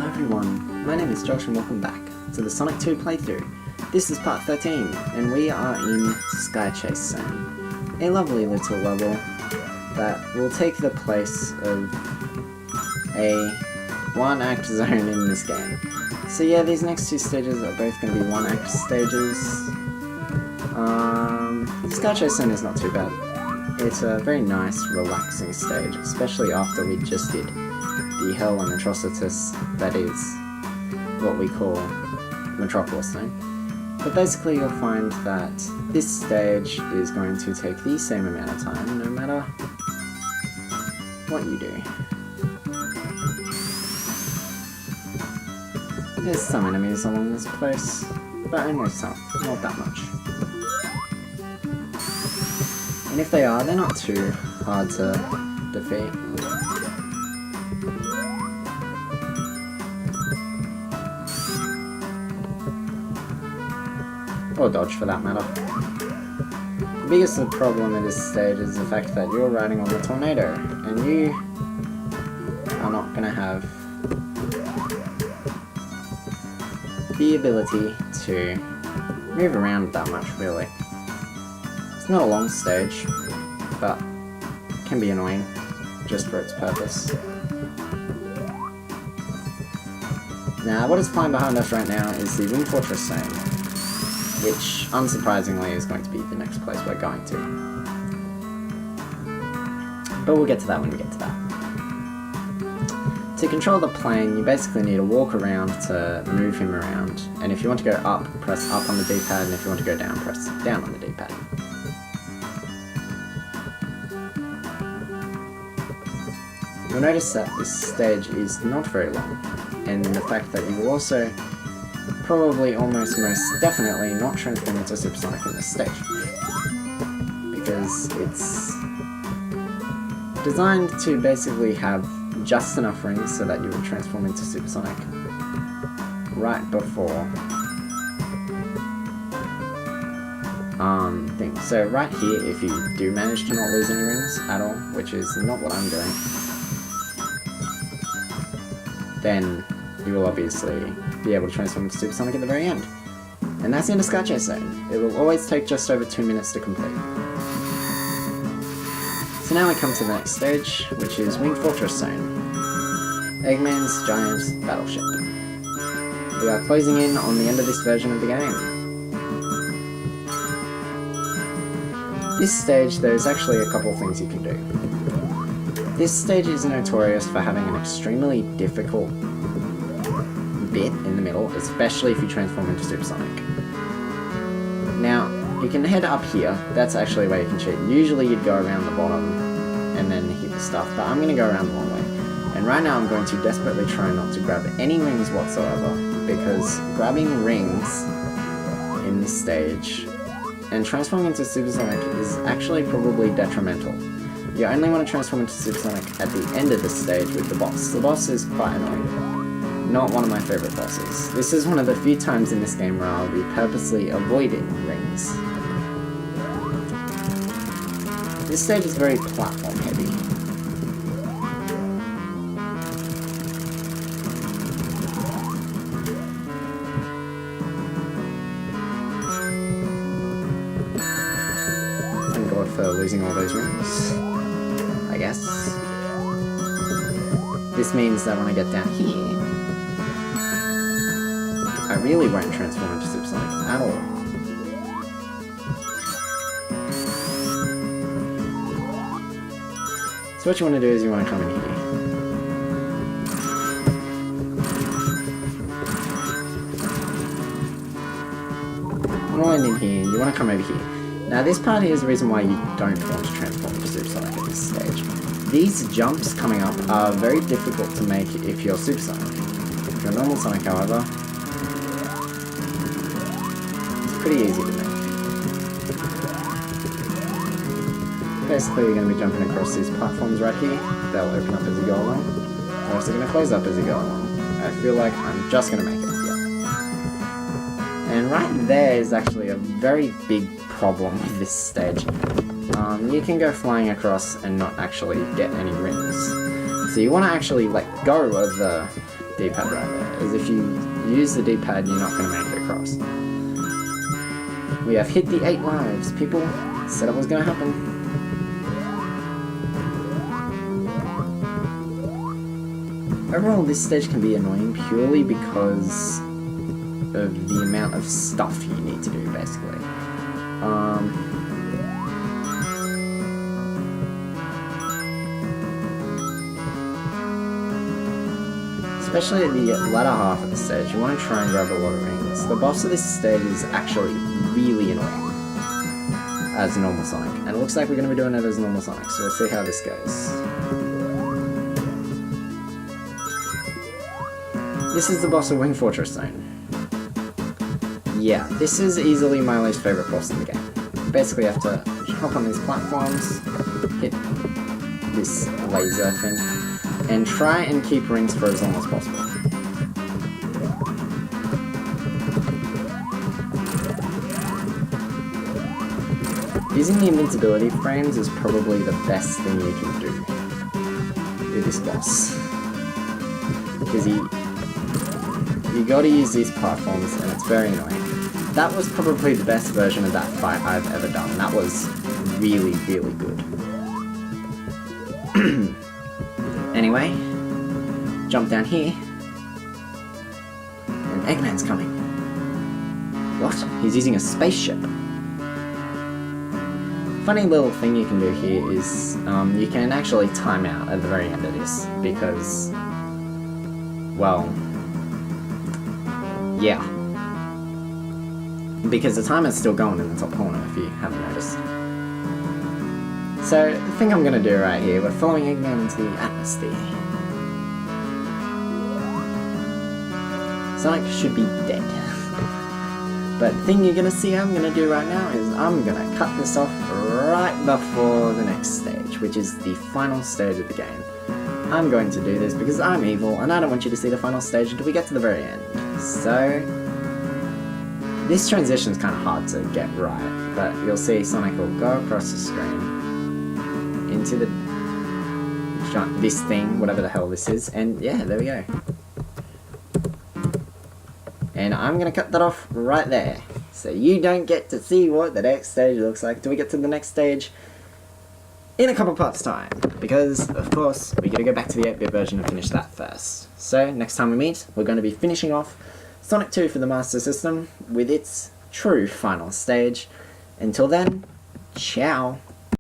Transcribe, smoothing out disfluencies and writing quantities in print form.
Hello everyone, my name is Josh and welcome back to the Sonic 2 playthrough. This is part 13 and we are in Sky Chase Zone, a lovely little level that will take the place of a one-act zone in this game. So yeah, these next two stages are both going to be one-act stages. Sky Chase Zone is not too bad. It's a very nice, relaxing stage, especially after we just did the Hell and Atrocitus, that is what we call Metropolis Zone. But basically you'll find that this stage is going to take the same amount of time, no matter what you do. There's some enemies along this place, but only some, not that much. And if they are, they're not too hard to defeat. Or dodge for that matter. The biggest problem in this stage is the fact that you're riding on the tornado, and you are not going to have the ability to move around that much, really. It's not a long stage, but can be annoying just for its purpose. Now, what is flying behind us right now is the Wing Fortress Zone, which, unsurprisingly, is going to be the next place we're going to. But we'll get to that when we get to that. To control the plane, you basically need to walk around to move him around. And if you want to go up, press up on the D-pad, and if you want to go down, press down on the D-pad. You'll notice that this stage is not very long, and the fact that you will also probably almost most definitely not transform into Supersonic in this stage, because it's designed to basically have just enough rings so that you will transform into Supersonic right before thing. So right here, if you do manage to not lose any rings at all, which is not what I'm doing, then you will obviously be able to transform into Supersonic at the very end. And that's the end of Sky Chase Zone. It will always take just over 2 minutes to complete. So now we come to the next stage, which is Wing Fortress Zone. Eggman's Giant Battleship. We are closing in on the end of this version of the game. This stage, there's actually a couple things you can do. This stage is notorious for having an extremely difficult bit in the middle, especially if you transform into Supersonic. Now, you can head up here, that's actually where you can cheat. Usually you'd go around the bottom and then hit the stuff, but I'm going to go around the long way. And right now I'm going to desperately try not to grab any rings whatsoever, because grabbing rings in this stage and transforming into Supersonic is actually probably detrimental. You only want to transform into Supersonic at the end of the stage with the boss. The boss is quite annoying. Not one of my favourite bosses. This is one of the few times in this game where I'll be purposely avoiding rings. This stage is very platform heavy. Thank God for losing all those rings, I guess. This means that when I get down here, I really won't transform into Supersonic at all. So what you want to do is you want to come in here. You want to land in here, you want to come over here. Now this part here is the reason why you don't want to transform into Supersonic at this stage. These jumps coming up are very difficult to make if you're Supersonic. If you're normal Sonic, however, pretty easy to make. Basically, you're going to be jumping across these platforms right here. They'll open up as you go along. They're also going to close up as you go along. I feel like I'm just going to make it. Yep. And right there is actually a very big problem with this stage. You can go flying across and not actually get any rings. So you want to actually let go of the D-pad right there, as if you use the D-pad, you're not going to make it across. We have hit the 8 lives. People said it was going to happen. Overall, this stage can be annoying purely because of the amount of stuff you need to do, basically. Especially at the latter half of the stage, you want to try and grab a lot of rings. The boss of this stage is actually really annoying as normal Sonic, and it looks like we're going to be doing it as normal Sonic, so let's see how this goes. This is the boss of Wing Fortress Zone. Yeah, this is easily my least favourite boss in the game. Basically you have to hop on these platforms, hit this laser thing, and try and keep rings for as long as possible. Using the invincibility frames is probably the best thing you can do with this boss. Because you gotta use these platforms and it's very annoying. That was probably the best version of that fight I've ever done. That was really, really good. Anyway, jump down here, and Eggman's coming. What? He's using a spaceship. Funny little thing you can do here is you can actually time out at the very end of this because, well, yeah. Because the timer's still going in the top corner if you haven't noticed. So, the thing I'm going to do right here, we're following Eggman into the atmosphere. Sonic should be dead. But the thing you're going to see I'm going to do right now is I'm going to cut this off right before the next stage, which is the final stage of the game. I'm going to do this because I'm evil and I don't want you to see the final stage until we get to the very end. So, this transition's kind of hard to get right, but you'll see Sonic will go across the screen into this thing, whatever the hell this is, and yeah, there we go. And I'm gonna cut that off right there, so you don't get to see what the next stage looks like till we get to the next stage in a couple parts time, because of course we gotta go back to the 8-bit version and finish that first. So next time we meet, we're going to be finishing off Sonic 2 for the Master System with its true final stage. Until then, ciao!